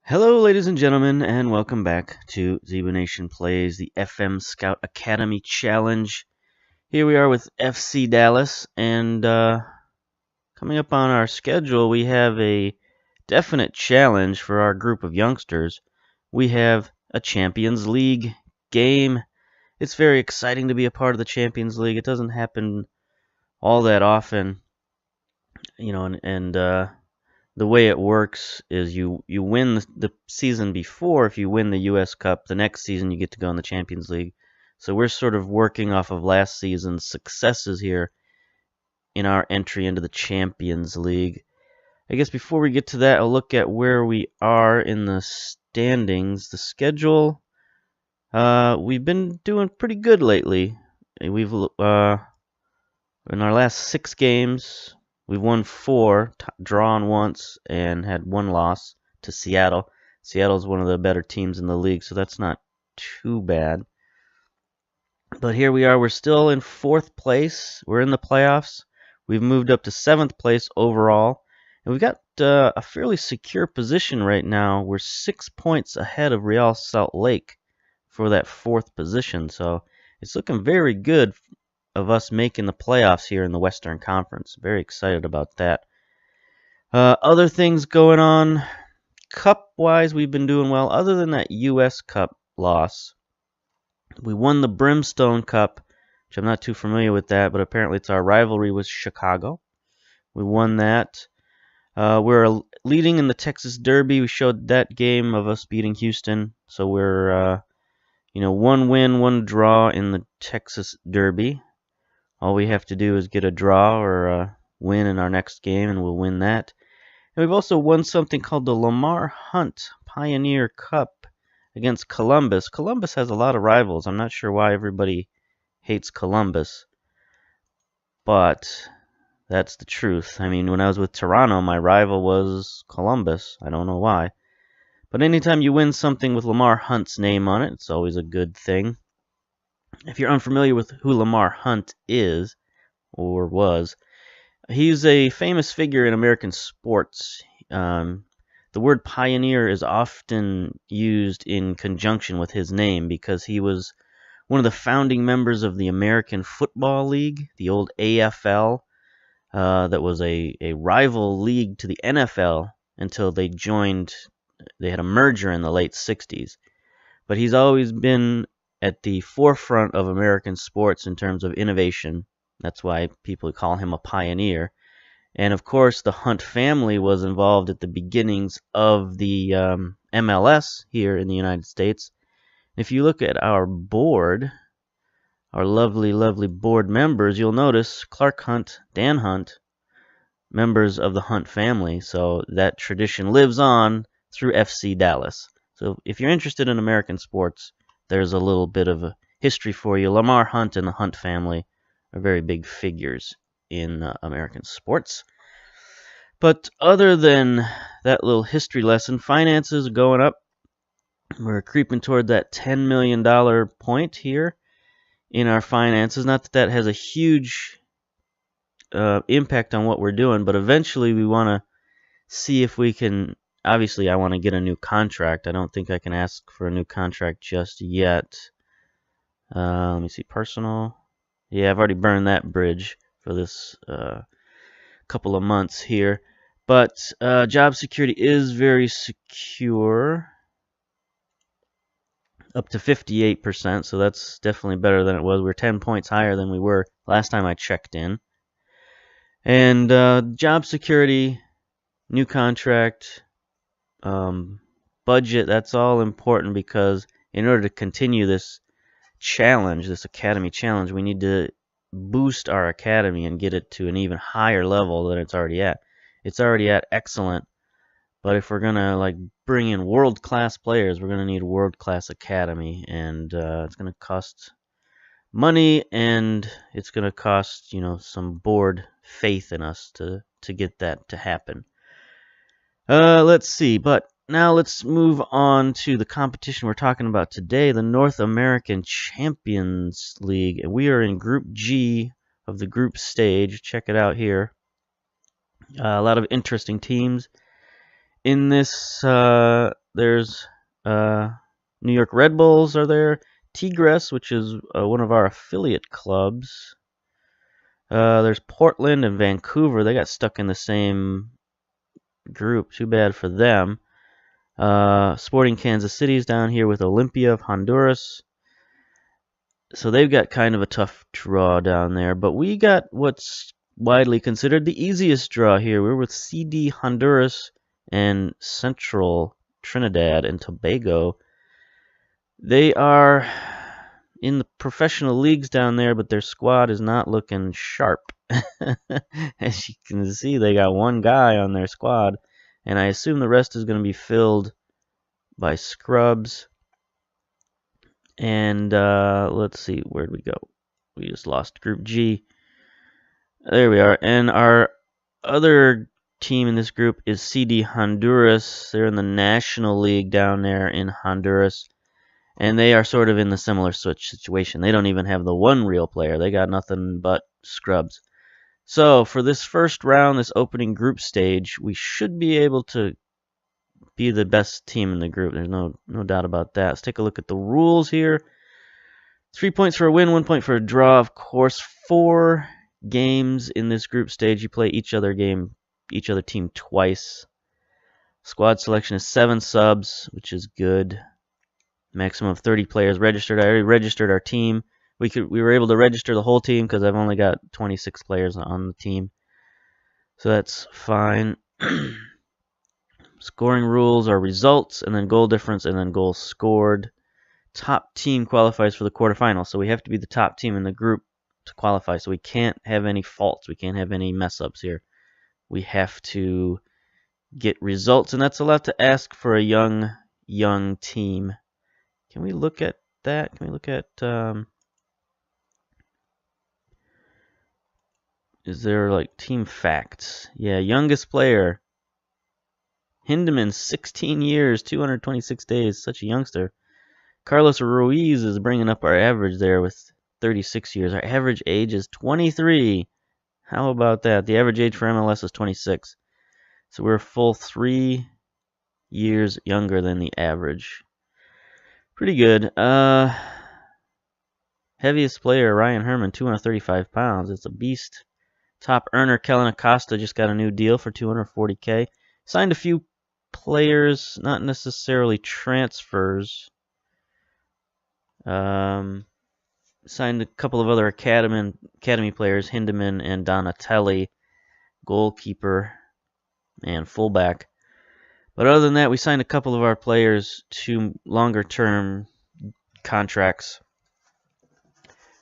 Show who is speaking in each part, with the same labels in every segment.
Speaker 1: Hello, ladies and gentlemen, and welcome back to Zebo Nation Plays the FM Scout Academy Challenge. Here we are with FC Dallas, and coming up on our schedule, we have a definite challenge for our group of youngsters. We have a Champions League game. It's very exciting to be a part of the Champions League. It doesn't happen all that often, and the way it works is you win the season before. If you win the U.S. Cup, the next season you get to go in the Champions League. So we're sort of working off of last season's successes here in our entry into the Champions League. I guess before we get to that, I'll look at where we are in the standings. The schedule, we've been doing pretty good lately. We've in our last 6 games, we've won 4, drawn once, and had 1 loss to Seattle. Seattle's one of the better teams in the league, so that's not too bad. But here we are. We're still in 4th place. We're in the playoffs. We've moved up to 7th place overall. And we've got a fairly secure position right now. We're 6 points ahead of Real Salt Lake for that 4th position. So it's looking very good of us making the playoffs here in the Western Conference. Very excited about that. Other things going on, Cup-wise, we've been doing well. Other than that U.S. Cup loss, we won the Brimstone Cup, which I'm not too familiar with that, but apparently it's our rivalry with Chicago. We won that. We're leading in the Texas Derby. We showed that game of us beating Houston, so we're 1 win, 1 draw in the Texas Derby. All we have to do is get a draw or a win in our next game, and we'll win that. And we've also won something called the Lamar Hunt Pioneer Cup against Columbus. Columbus has a lot of rivals. I'm not sure why everybody hates Columbus, but that's the truth. I mean, when I was with Toronto, my rival was Columbus. I don't know why. But anytime you win something with Lamar Hunt's name on it, it's always a good thing. If you're unfamiliar with who Lamar Hunt is, or was, he's a famous figure in American sports. The word pioneer is often used in conjunction with his name because he was one of the founding members of the American Football League, the old AFL, that was a rival league to the NFL until they had a merger in the late 60s. But he's always been at the forefront of American sports in terms of innovation. That's why people call him a pioneer. And of course, the Hunt family was involved at the beginnings of the MLS here in the United States. If you look at our board, our lovely, lovely board members, you'll notice Clark Hunt, Dan Hunt, members of the Hunt family. So that tradition lives on through FC Dallas. So if you're interested in American sports, there's a little bit of a history for you. Lamar Hunt and the Hunt family are very big figures in American sports. But other than that little history lesson, finances are going up. We're creeping toward that $10 million point here in our finances. Not that that has a huge impact on what we're doing, but eventually we want to see if we can. Obviously, I want to get a new contract. I don't think I can ask for a new contract just yet. Let me see, personal. Yeah, I've already burned that bridge for this couple of months here. But job security is very secure, up to 58%, so that's definitely better than it was. We're 10 points higher than we were last time I checked in. And job security, new contract, budget, that's all important because in order to continue this challenge, this academy challenge, we need to boost our academy and get it to an even higher level than it's already at. It's already at excellent, but if we're gonna bring in world-class players, we're gonna need a world-class academy, and it's gonna cost money, and it's gonna cost some board faith in us to get that to happen. Let's see, but now let's move on to the competition we're talking about today, the North American Champions League. We are in Group G of the group stage. Check it out here. A lot of interesting teams in this There's New York Red Bulls are there. Tigres, which is one of our affiliate clubs. There's Portland and Vancouver. They got stuck in the same group. Too bad for them. Sporting Kansas City's down here with Olympia of Honduras. So they've got kind of a tough draw down there. But we got what's widely considered the easiest draw here. We're with CD Honduras and Central Trinidad and Tobago. They are in the professional leagues down there, but their squad is not looking sharp. As you can see, they got one guy on their squad, and I assume the rest is going to be filled by scrubs. And let's see, where'd we go? We just lost Group G. There we are. And our other team in this group is CD Honduras. They're in the National League down there in Honduras. And they are sort of in the similar situation. They don't even have the one real player. They got nothing but scrubs. So for this first round, this opening group stage, we should be able to be the best team in the group. There's no doubt about that. Let's take a look at the rules here. 3 points for a win, 1 point for a draw. Of course, 4 games in this group stage. You play each other team twice. Squad selection is 7 subs, which is good. Maximum of 30 players registered. I already registered our team. We were able to register the whole team because I've only got 26 players on the team. So that's fine. Scoring rules are results, and then goal difference, and then goals scored. Top team qualifies for the quarterfinals. So we have to be the top team in the group to qualify. So we can't have any faults. We can't have any mess-ups here. We have to get results, and that's a lot to ask for a young team. Can we look at that? Can we look at, is there like team facts? Yeah, youngest player. Hindeman, 16 years, 226 days, such a youngster. Carlos Ruiz is bringing up our average there with 36 years. Our average age is 23. How about that? The average age for MLS is 26. So we're a full 3 years younger than the average. Pretty good. Heaviest player, Ryan Herman, 235 pounds. It's a beast. Top earner, Kellen Acosta, just got a new deal for $240K. Signed a few players, not necessarily transfers. Signed a couple of other academy players, Hindeman and Donatelli, goalkeeper and fullback. But other than that, we signed a couple of our players to longer-term contracts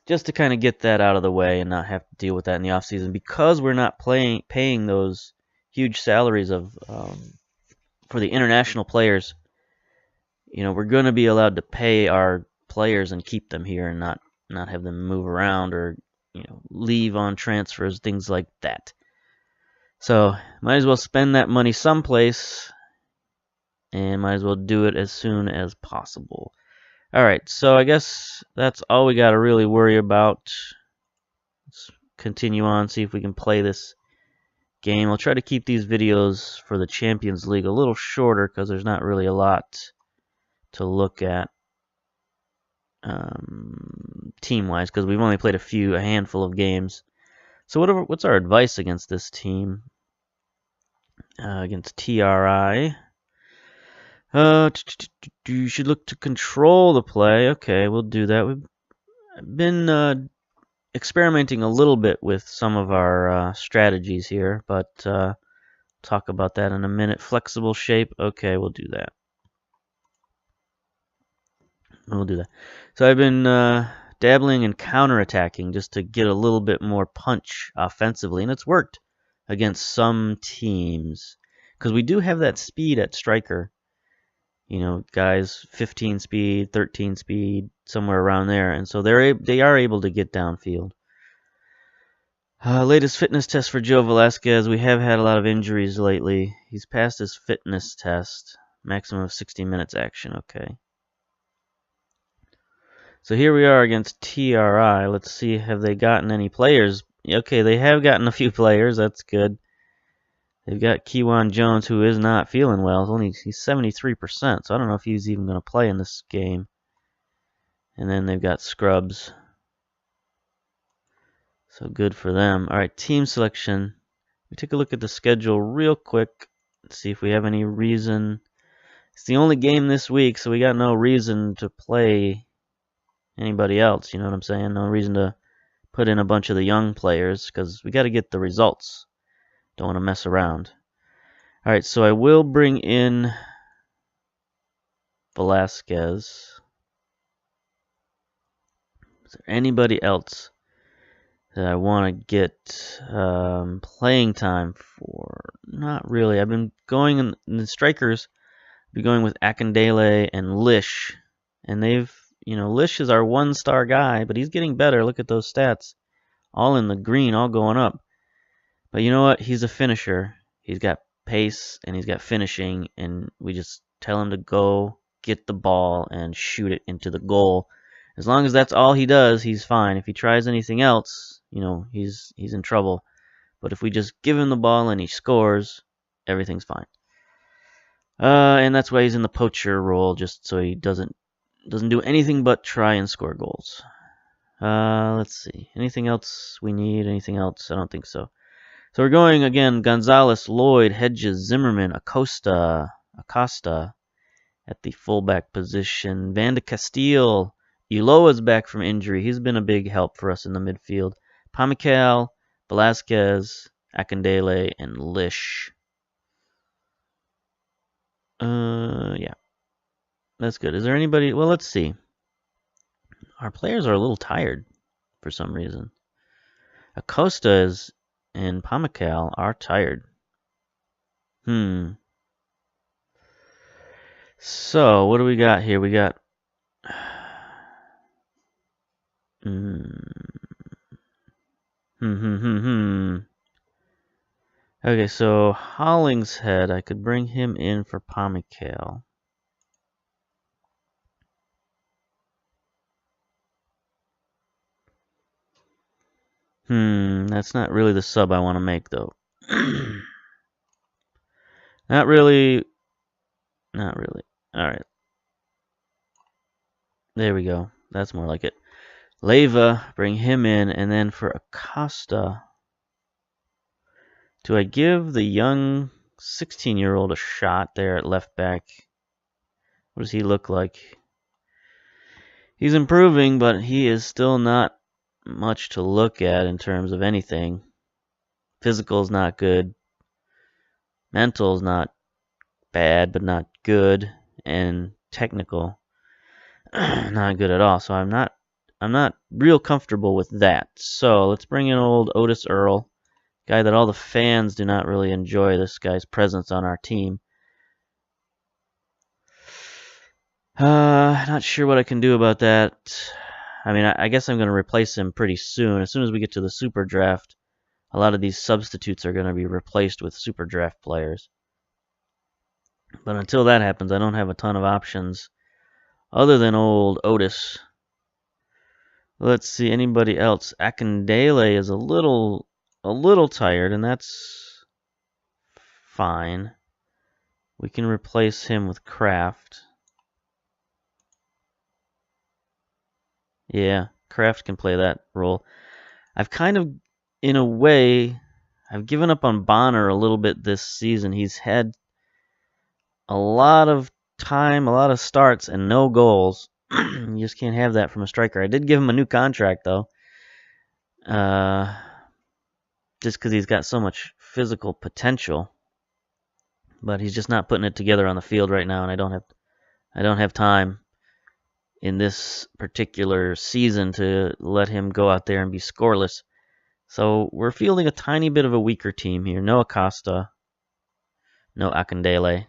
Speaker 1: just to kind of get that out of the way and not have to deal with that in the offseason. Because we're not paying those huge salaries for the international players, we're going to be allowed to pay our players and keep them here and not have them move around or leave on transfers, things like that. So might as well spend that money someplace, and might as well do it as soon as possible. Alright, so I guess that's all we got to really worry about. Let's continue on, see if we can play this game. I'll try to keep these videos for the Champions League a little shorter because there's not really a lot to look at team-wise, because we've only played a handful of games. So what's our advice against this team? Against TRI? You should look to control the play. Okay, we'll do that. We've been experimenting a little bit with some of our strategies here, but talk about that in a minute. Flexible shape. Okay, we'll do that. So I've been dabbling in counterattacking just to get a little bit more punch offensively, and it's worked against some teams because we do have that speed at striker. Guys 15 speed, 13 speed, somewhere around there, and so they are able to get downfield. Latest fitness test for Joe Velasquez. We have had a lot of injuries lately. He's passed his fitness test. Maximum of 60 minutes action. Okay. So here we are against TRI. Let's see, have they gotten any players? Okay, they have gotten a few players. That's good. They've got Kewan Jones, who is not feeling well. He's 73%, so I don't know if he's even going to play in this game. And then they've got Scrubs. So good for them. All right, team selection. We take a look at the schedule real quick. Let's see if we have any reason. It's the only game this week, so we got no reason to play anybody else. You know what I'm saying? No reason to put in a bunch of the young players because we got to get the results. Don't want to mess around. All right, so I will bring in Velasquez. Is there anybody else that I want to get playing time for? Not really. I've been going in the strikers. I've been going with Akindele and Lish, and they've, Lish is our 1-star guy, but he's getting better. Look at those stats, all in the green, all going up. But you know what? He's a finisher. He's got pace and he's got finishing, and we just tell him to go get the ball and shoot it into the goal. As long as that's all he does, he's fine. If he tries anything else, he's in trouble. But if we just give him the ball and he scores, everything's fine. And that's why he's in the poacher role, just so he doesn't do anything but try and score goals. Let's see. Anything else we need? Anything else? I don't think so. So we're going again, Gonzalez, Lloyd, Hedges, Zimmerman, Acosta at the fullback position. Van de Castile, Ulloa's back from injury. He's been a big help for us in the midfield. Pamical, Velasquez, Akindele, and Lish. Yeah. That's good. Is there anybody? Well, let's see. Our players are a little tired for some reason. Acosta and Pamical are tired. So, what do we got here? We got... Okay, so Hollingshead, I could bring him in for Pamical. That's not really the sub I want to make, though. Not really. Alright. There we go. That's more like it. Leyva, bring him in, and then for Acosta, do I give the young 16-year-old a shot there at left back? What does he look like? He's improving, but he is still not much to look at in terms of anything. Physical's not good. Mental's not bad, but not good. And technical, not good at all. So I'm not real comfortable with that. So let's bring in old Otis Earl, guy that all the fans do not really enjoy this guy's presence on our team. Not sure what I can do about that. I mean, I guess I'm going to replace him pretty soon. As soon as we get to the Super Draft, a lot of these substitutes are going to be replaced with Super Draft players. But until that happens, I don't have a ton of options other than old Otis. Let's see, anybody else? Akindele is a little tired, and that's fine. We can replace him with Kraft. Yeah, Kraft can play that role. I've kind of, in a way, I've given up on Bonner a little bit this season. He's had a lot of time, a lot of starts, and no goals. You just can't have that from a striker. I did give him a new contract, though. Just because he's got so much physical potential. But he's just not putting it together on the field right now, and I don't have time in this particular season to let him go out there and be scoreless. So we're fielding a tiny bit of a weaker team here. No Acosta. No Akindele.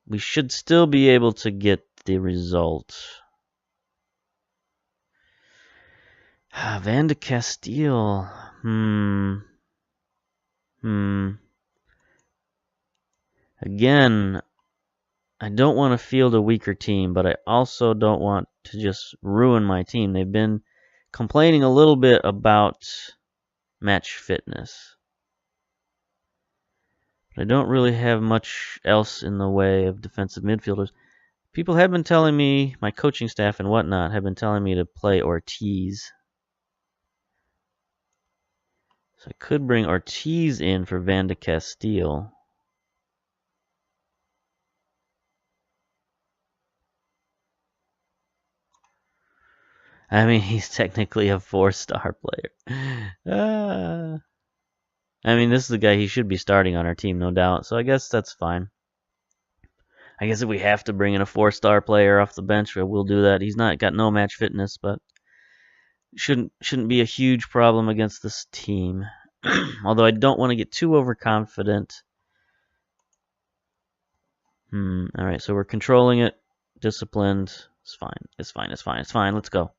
Speaker 1: We should still be able to get the result. Van de Castile. Again, I don't want to field a weaker team, but I also don't want to just ruin my team. They've been complaining a little bit about match fitness. But I don't really have much else in the way of defensive midfielders. People have been telling me, my coaching staff and whatnot, have been telling me to play Ortiz. So I could bring Ortiz in for Van de Castile. I mean, he's technically a 4-star player. I mean, this is the guy he should be starting on our team, no doubt. So I guess that's fine. I guess if we have to bring in a 4-star player off the bench, we'll do that. He's not got no match fitness, but shouldn't be a huge problem against this team. Although I don't want to get too overconfident. All right, so we're controlling it, disciplined. It's fine. It's fine. It's fine. It's fine. Let's go.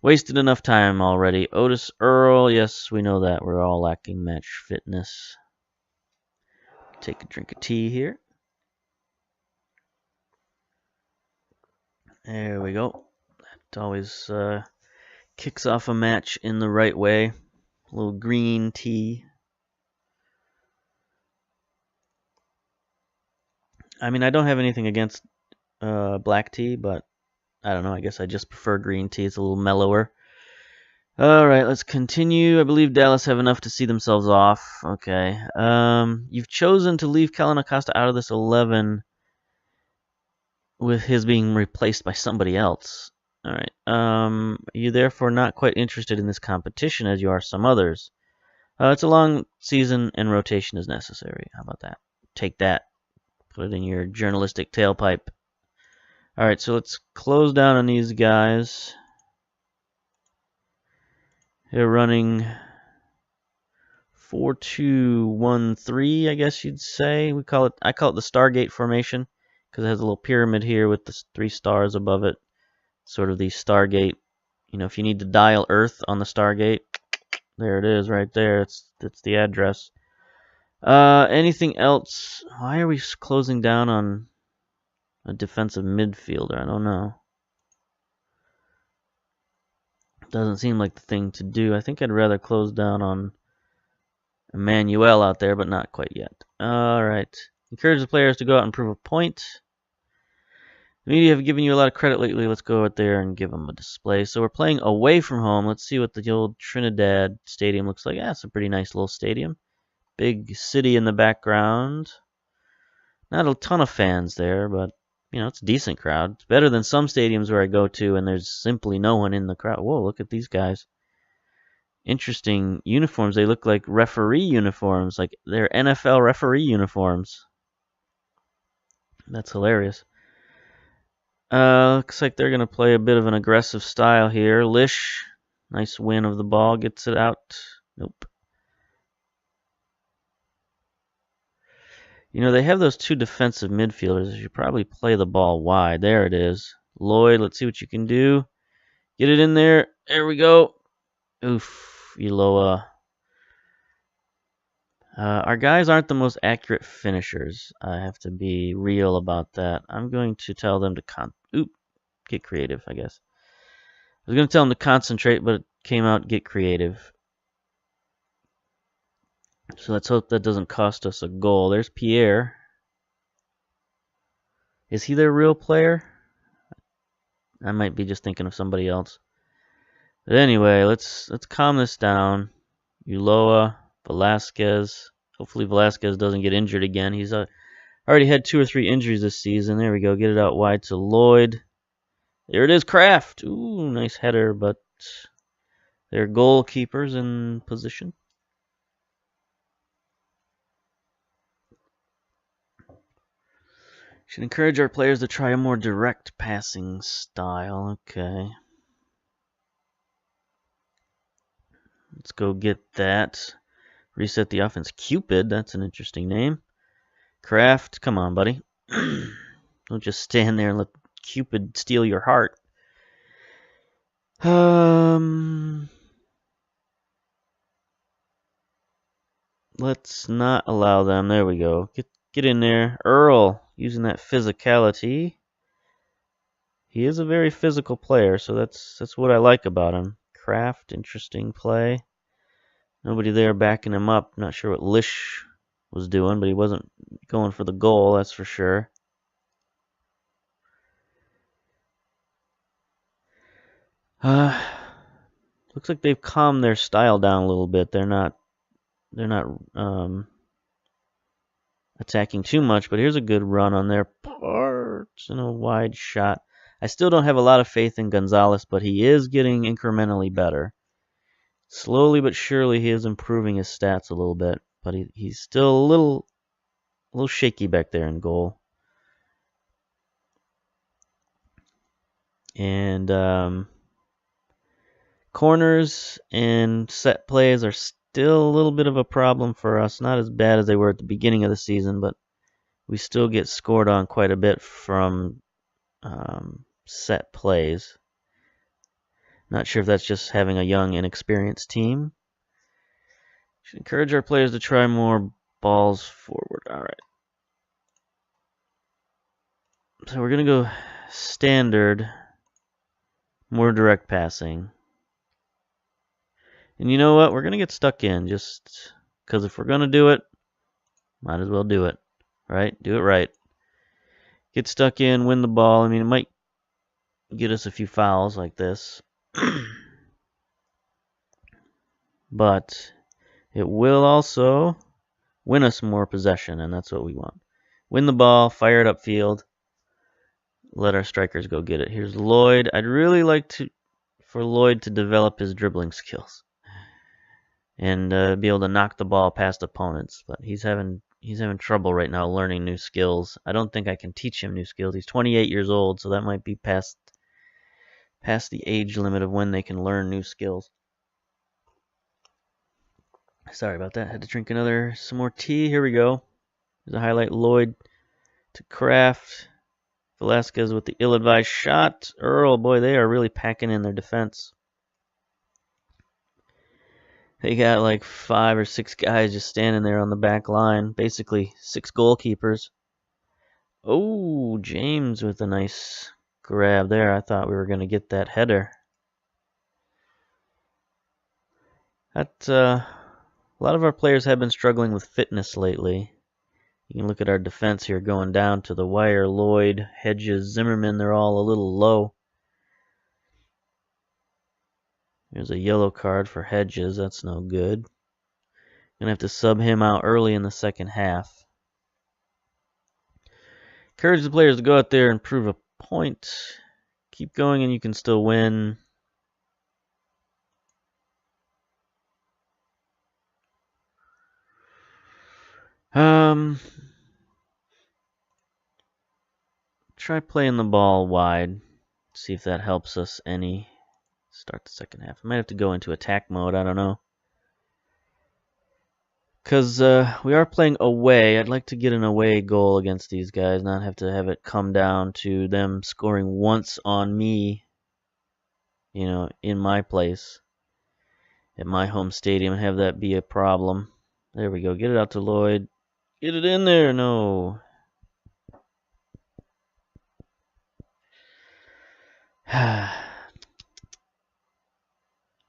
Speaker 1: Wasted enough time already. Otis Earl, yes, we know that. We're all lacking match fitness. Take a drink of tea here. There we go. That always kicks off a match in the right way. A little green tea. I mean, I don't have anything against black tea, but I don't know. I guess I just prefer green tea. It's a little mellower. All right, let's continue. I believe Dallas have enough to see themselves off. Okay. You've chosen to leave Kellen Acosta out of this 11 with his being replaced by somebody else. All right. You're therefore not quite interested in this competition as you are some others. It's a long season and rotation is necessary. How about that? Take that. Put it in your journalistic tailpipe. All right, so let's close down on these guys. They're running 4-2-1-3, I guess you'd say. I call it the Stargate Formation because it has a little pyramid here with the 3 stars above it. Sort of the Stargate. You know, if you need to dial Earth on the Stargate, there it is right there. It's the address. Anything else? Why are we closing down on a defensive midfielder? I don't know. Doesn't seem like the thing to do. I think I'd rather close down on Emmanuel out there, but not quite yet. Alright. Encourage the players to go out and prove a point. The media have given you a lot of credit lately. Let's go out there and give them a display. So we're playing away from home. Let's see what the old Trinidad Stadium looks like. Yeah, it's a pretty nice little stadium. Big city in the background. Not a ton of fans there, but you know, it's a decent crowd. It's better than some stadiums where I go to and there's simply no one in the crowd. Whoa, look at these guys. Interesting uniforms. They look like referee uniforms, like they're NFL referee uniforms. That's hilarious. Looks like they're going to play a bit of an aggressive style here. Lish, nice win of the ball, gets it out. Nope. You know, they have those 2 defensive midfielders. You should probably play the ball wide. There it is. Lloyd, let's see what you can do. Get it in there. There we go. Oof, Eloa. Our guys aren't the most accurate finishers. I have to be real about that. I'm going to tell them to get creative, I guess. I was going to tell them to concentrate, but it came out get creative. So let's hope that doesn't cost us a goal. There's Pierre. Is he their real player? I might be just thinking of somebody else. But anyway, let's calm this down. Ulloa, Velasquez. Hopefully Velasquez doesn't get injured again. He's already had 2 or 3 injuries this season. There we go. Get it out wide to Lloyd. There it is, Kraft. Ooh, nice header, but their goalkeeper's in position. Should encourage our players to try a more direct passing style. Okay. Let's go get that. Reset the offense. Cupid, that's an interesting name. Kraft, come on, buddy. Don't just stand there and let Cupid steal your heart. Let's not allow them. There we go. Get in there. Earl, using that physicality. He is a very physical player, so that's what I like about him. Kraft, interesting play. Nobody there backing him up. Not sure what Lish was doing, but he wasn't going for the goal, that's for sure. Looks like they've calmed their style down a little bit. They're not attacking too much, but here's a good run on their part and a wide shot. I still don't have a lot of faith in Gonzalez, but he is getting incrementally better. Slowly but surely he is improving his stats a little bit, but he's still a little shaky back there in goal. And corners and set plays are still a little bit of a problem for us. Not as bad as they were at the beginning of the season, but we still get scored on quite a bit from set plays. Not sure if that's just having a young, inexperienced team. Should encourage our players to try more balls forward. All right. So we're going to go standard, more direct passing. And you know what? We're going to get stuck in just because if we're going to do it, might as well do it. Right? Do it right. Get stuck in, win the ball. I mean, it might get us a few fouls like this. But it will also win us more possession, and that's what we want. Win the ball, fire it upfield, let our strikers go get it. Here's Lloyd. I'd really like for Lloyd to develop his dribbling skills and be able to knock the ball past opponents, but he's having trouble right now learning new skills. I don't think I can teach him new skills. He's 28 years old, so that might be past the age limit of when they can learn new skills. Sorry about that. Had to drink some more tea. Here we go. There's a highlight. Lloyd to Kraft. Velasquez with the ill-advised shot. Earl, boy, they are really packing in their defense. They got like 5 or 6 guys just standing there on the back line. Basically, 6 goalkeepers. Oh, James with a nice grab there. I thought we were going to get that header. A lot of our players have been struggling with fitness lately. You can look at our defense here going down to the wire. Lloyd, Hedges, Zimmerman, they're all a little low. There's a yellow card for Hedges. That's no good. Gonna have to sub him out early in the second half. Encourage the players to go out there and prove a point. Keep going and you can still win. Try playing the ball wide. See if that helps us any. Start the second half. I might have to go into attack mode. I don't know. Because we are playing away. I'd like to get an away goal against these guys. Not have to have it come down to them scoring once on me. You know, in my place. At my home stadium. And have that be a problem. There we go. Get it out to Lloyd. Get it in there. No.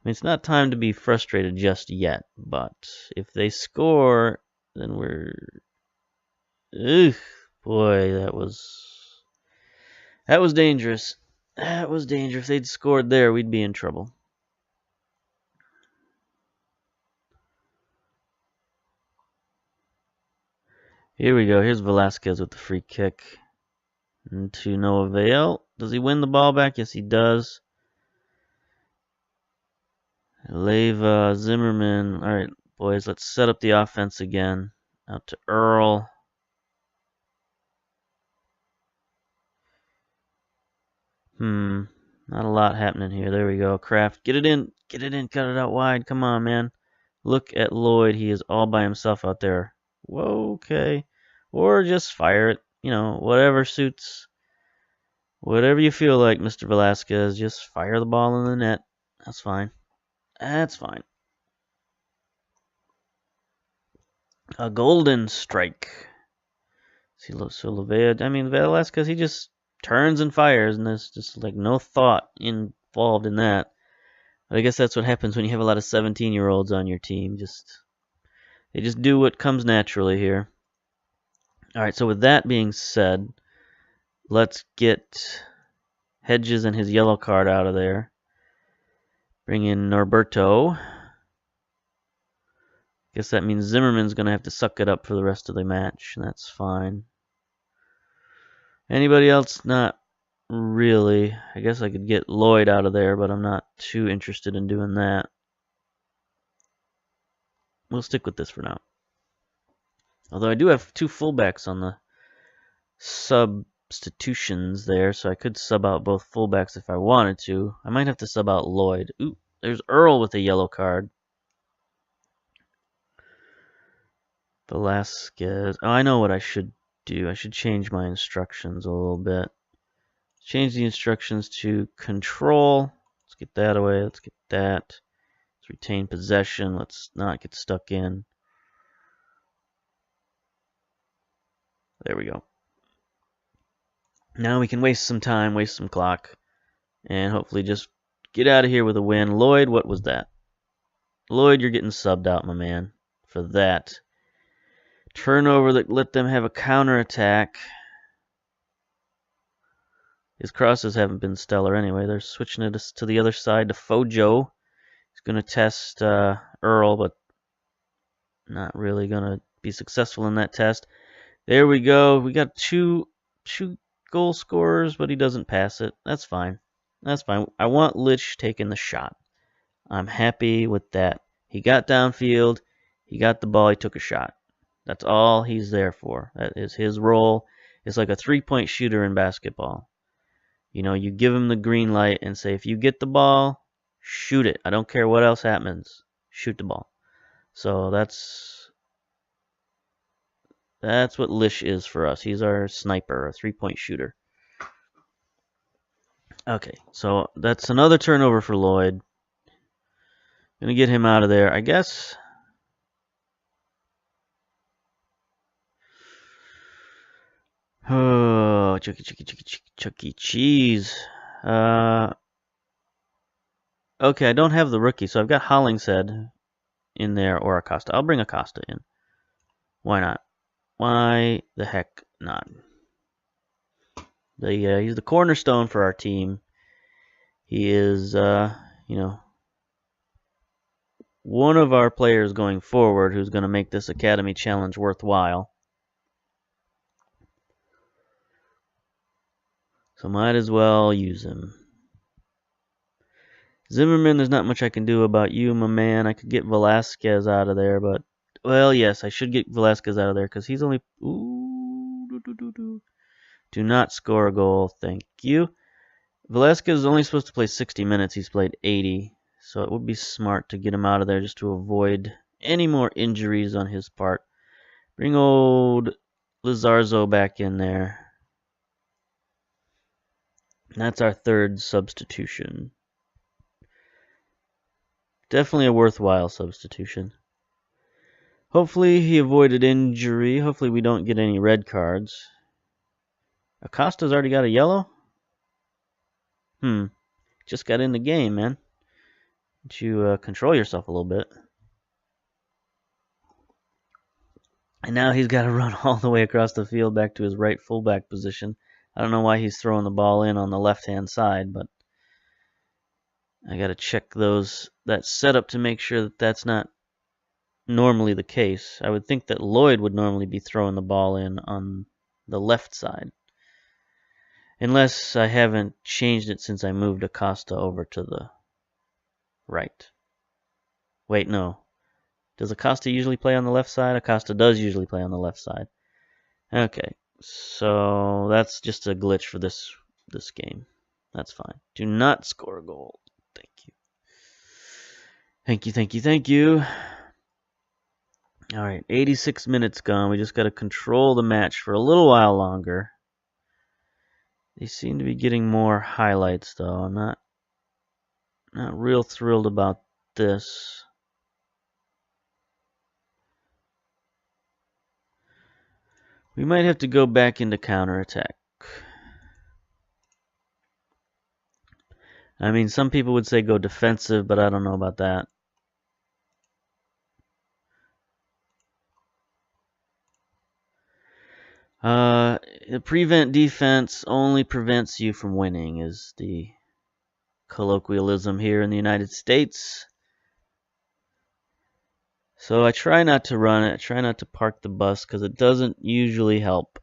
Speaker 1: It's not time to be frustrated just yet, but if they score, then we're... Ugh, boy, that was dangerous. That was dangerous. If they'd scored there, we'd be in trouble. Here we go. Here's Velasquez with the free kick. And to no avail. Does he win the ball back? Yes, he does. Leva, Zimmerman. All right, boys, let's set up the offense again. Out to Earl. Not a lot happening here. There we go. Kraft, get it in. Get it in. Cut it out wide. Come on, man. Look at Lloyd. He is all by himself out there. Whoa, okay. Or just fire it. You know, whatever suits. Whatever you feel like, Mr. Velasquez. Just fire the ball in the net. That's fine. That's fine. A golden strike. See, so Levea, I mean, Velasquez, he just turns and fires, and there's just like no thought involved in that. But I guess that's what happens when you have a lot of 17-year-olds on your team. They just do what comes naturally here. Alright, so with that being said, let's get Hedges and his yellow card out of there. Bring in Norberto. Guess that means Zimmerman's going to have to suck it up for the rest of the match, and that's fine. Anybody else? Not really. I guess I could get Lloyd out of there, but I'm not too interested in doing that. We'll stick with this for now. Although I do have 2 fullbacks on the substitutions there, so I could sub out both fullbacks if I wanted to. I might have to sub out Lloyd. Ooh, there's Earl with a yellow card. Velasquez. Oh, I know what I should do. I should change my instructions a little bit. Change the instructions to control. Let's get that away. Let's get that. Let's retain possession. Let's not get stuck in. There we go. Now we can waste some time, waste some clock, and hopefully just get out of here with a win. Lloyd, what was that? Lloyd, you're getting subbed out, my man, for that. Turnover that let them have a counterattack. His crosses haven't been stellar anyway. They're switching it to the other side to Fojo. He's going to test Earl, but not really going to be successful in that test. There we go. We got two goal scorers, but he doesn't pass it. That's fine. That's fine. I want Lich taking the shot. I'm happy with that. He got downfield. He got the ball. He took a shot. That's all he's there for. That is his role. It's like a three-point shooter in basketball. You know, you give him the green light and say, if you get the ball, shoot it. I don't care what else happens. Shoot the ball. So that's what Lish is for us. He's our sniper, a three-point shooter. Okay, so that's another turnover for Lloyd. Gonna get him out of there, I guess. Oh, Chuck E. Cheese. Okay, I don't have the rookie, so I've got Hollingshead in there or Acosta. I'll bring Acosta in. Why not? Why the heck not? He's the cornerstone for our team. He is, you know, one of our players going forward who's going to make this Academy Challenge worthwhile. So might as well use him. Zimmerman, there's not much I can do about you, my man. I could get Velasquez out of there, but... Well, yes, I should get Velasquez out of there, because he's only... Ooh, do not score a goal, thank you. Velasquez is only supposed to play 60 minutes. He's played 80, so it would be smart to get him out of there just to avoid any more injuries on his part. Bring old Lizarzo back in there. That's our third substitution. Definitely a worthwhile substitution. Hopefully he avoided injury. Hopefully we don't get any red cards. Acosta's already got a yellow? Just got in the game, man. Don't you control yourself a little bit. And now he's got to run all the way across the field back to his right fullback position. I don't know why he's throwing the ball in on the left-hand side, but I got to check that setup to make sure that that's not normally the case. I would think that Lloyd would normally be throwing the ball in on the left side. Unless I haven't changed it since I moved Acosta over to the right. Wait, no. Does Acosta usually play on the left side? Acosta does usually play on the left side. Okay, so that's just a glitch for this game. That's fine. Do not score a goal. Thank you. Thank you, thank you, thank you. Alright, 86 minutes gone. We just got to control the match for a little while longer. They seem to be getting more highlights, though. I'm not real thrilled about this. We might have to go back into counterattack. I mean, some people would say go defensive, but I don't know about that. The prevent defense only prevents you from winning is the colloquialism here in the United States. So I try not to run it. I try not to park the bus because it doesn't usually help.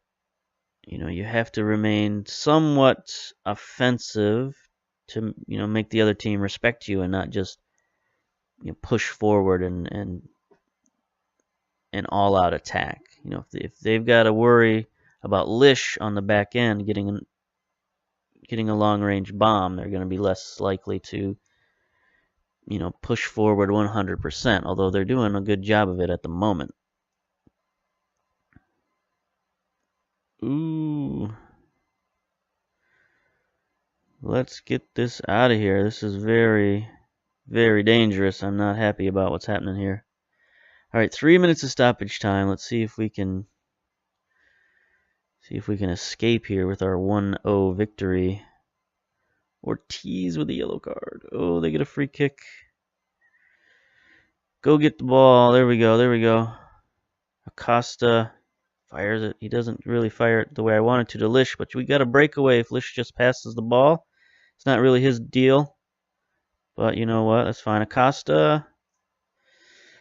Speaker 1: You know, you have to remain somewhat offensive to, you know, make the other team respect you and not just, you know, push forward and all-out attack. You know, if they've got to worry about Lish on the back end getting a long-range bomb, they're going to be less likely to, you know, push forward 100%, although they're doing a good job of it at the moment. Ooh. Let's get this out of here. This is very, very dangerous. I'm not happy about what's happening here. Alright, 3 minutes of stoppage time. Let's see if we can escape here with our 1-0 victory. Ortiz with a yellow card. Oh, they get a free kick. Go get the ball. There we go. There we go. Acosta fires it. He doesn't really fire it the way I wanted to Lish, but we got a breakaway if Lish just passes the ball. It's not really his deal. But you know what? That's fine. Acosta.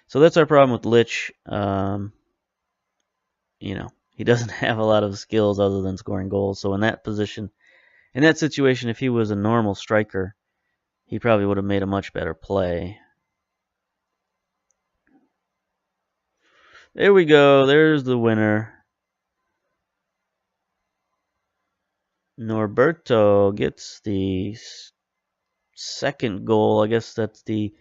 Speaker 1: So that's our problem with Lich. You know, he doesn't have a lot of skills other than scoring goals. So in that position, in that situation, if he was a normal striker, he probably would have made a much better play. There we go. There's the winner. Norberto gets the second goal. I guess that's the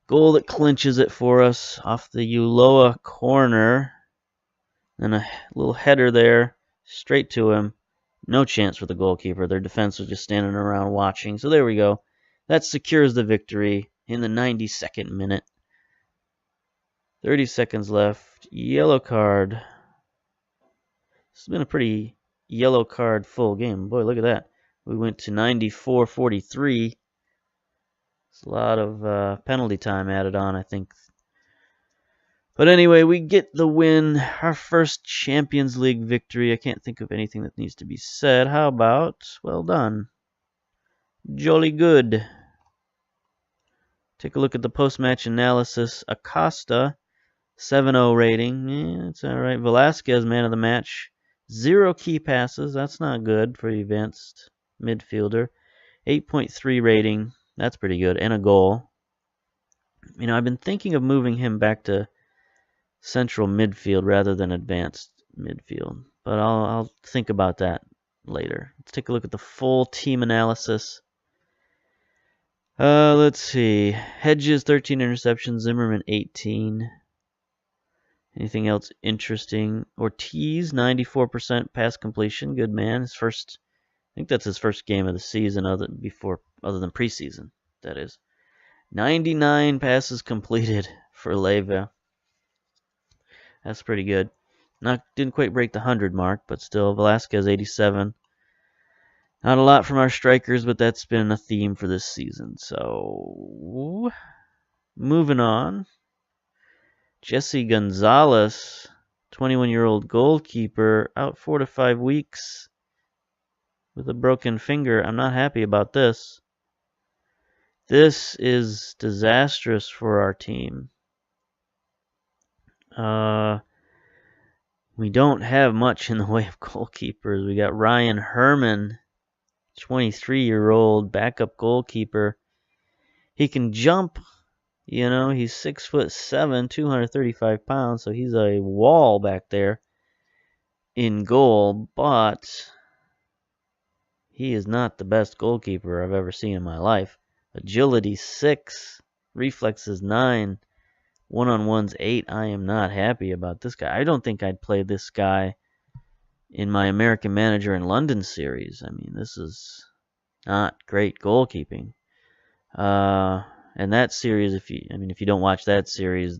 Speaker 1: goal that clinches it for us off the Ulloa corner. And a little header there, straight to him. No chance for the goalkeeper. Their defense was just standing around watching. So there we go. That secures the victory in the 92nd minute. 30 seconds left. Yellow card. This has been a pretty yellow card full game. Boy, look at that. We went to 94-43. It's a lot of penalty time added on, I think. But anyway, we get the win. Our first Champions League victory. I can't think of anything that needs to be said. How about, well done. Jolly good. Take a look at the post-match analysis. Acosta, 7-0 rating. Yeah, it's all right. Velasquez, man of the match. 0 key passes. That's not good for advanced midfielder. 8.3 rating. That's pretty good. And a goal. You know, I've been thinking of moving him back to central midfield rather than advanced midfield. But I'll think about that later. Let's take a look at the full team analysis. Let's see. Hedges, 13 interceptions. Zimmerman, 18. Anything else interesting? Ortiz, 94% pass completion. Good man. I think that's his first game of the season other than preseason, that is. 99 passes completed for Leyva. That's pretty good. Didn't quite break the 100 mark, but still, Velasquez 87. Not a lot from our strikers, but that's been a theme for this season. So, moving on. Jesse Gonzalez, 21-year-old goalkeeper, out 4 to 5 weeks with a broken finger. I'm not happy about this. This is disastrous for our team. We don't have much in the way of goalkeepers. We got Ryan Herman, 23-year-old backup goalkeeper. He can jump, you know, he's 6'7", 235 pounds, so he's a wall back there in goal, but he is not the best goalkeeper I've ever seen in my life. Agility 6, reflexes 9. One-on-ones 8. I am not happy about this guy. I don't think I'd play this guy in my American Manager in London series. I mean, this is not great goalkeeping. And that series, if you don't watch that series,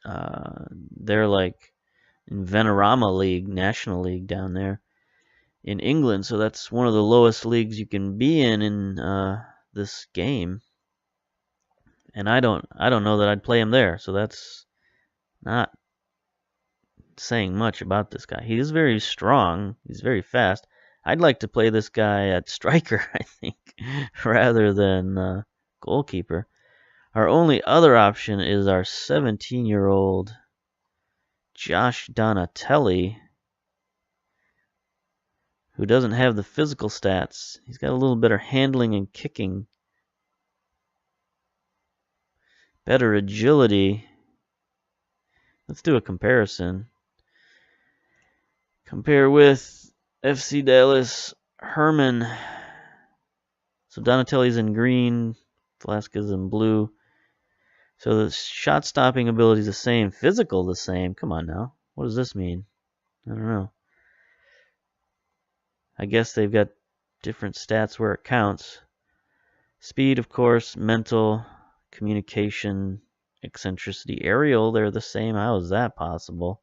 Speaker 1: they're like in Venerama League, National League down there in England. So that's one of the lowest leagues you can be in this game, and I don't know that I'd play him there. So that's not saying much about this guy. He is very strong. He's very fast. I'd like to play this guy at striker, I think, rather than goalkeeper. Our only other option is our 17-year-old Josh Donatelli, who doesn't have the physical stats. He's got a little better handling and kicking, better agility. Let's do a comparison. Compare with FC Dallas Herman. So Donatelli's in green, Velasquez in blue. So the shot stopping ability is the same, physical the same. Come on now. What does this mean? I don't know. I guess they've got different stats where it counts. Speed, of course, mental, communication, eccentricity, aerial, they're the same. How is that possible?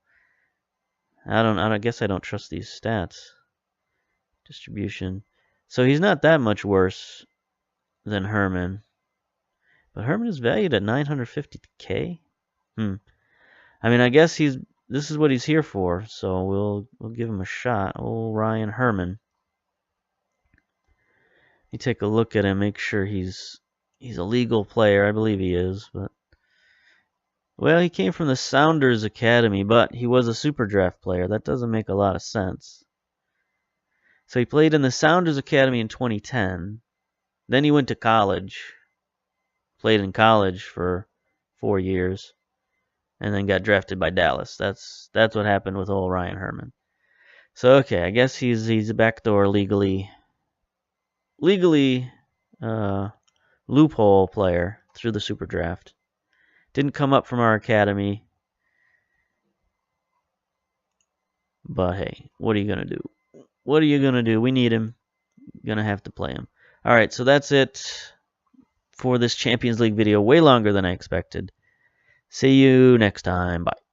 Speaker 1: I guess I don't trust these stats. Distribution. So he's not that much worse than Herman. But Herman is valued at 950K? I mean, I guess this is what he's here for, so we'll give him a shot. Old Ryan Herman. Let me take a look at him, make sure he's a legal player. I believe he is, but well, he came from the Sounders Academy, but he was a Super Draft player. That doesn't make a lot of sense. So he played in the Sounders Academy in 2010. Then he went to college. Played in college for 4 years. And then got drafted by Dallas. That's what happened with old Ryan Herman. So okay, I guess he's a backdoor legally loophole player through the Super Draft. Didn't come up from our academy. But hey, what are you going to do? What are you going to do? We need him. Going to have to play him. All right, so that's it for this Champions League video. Way longer than I expected. See you next time. Bye.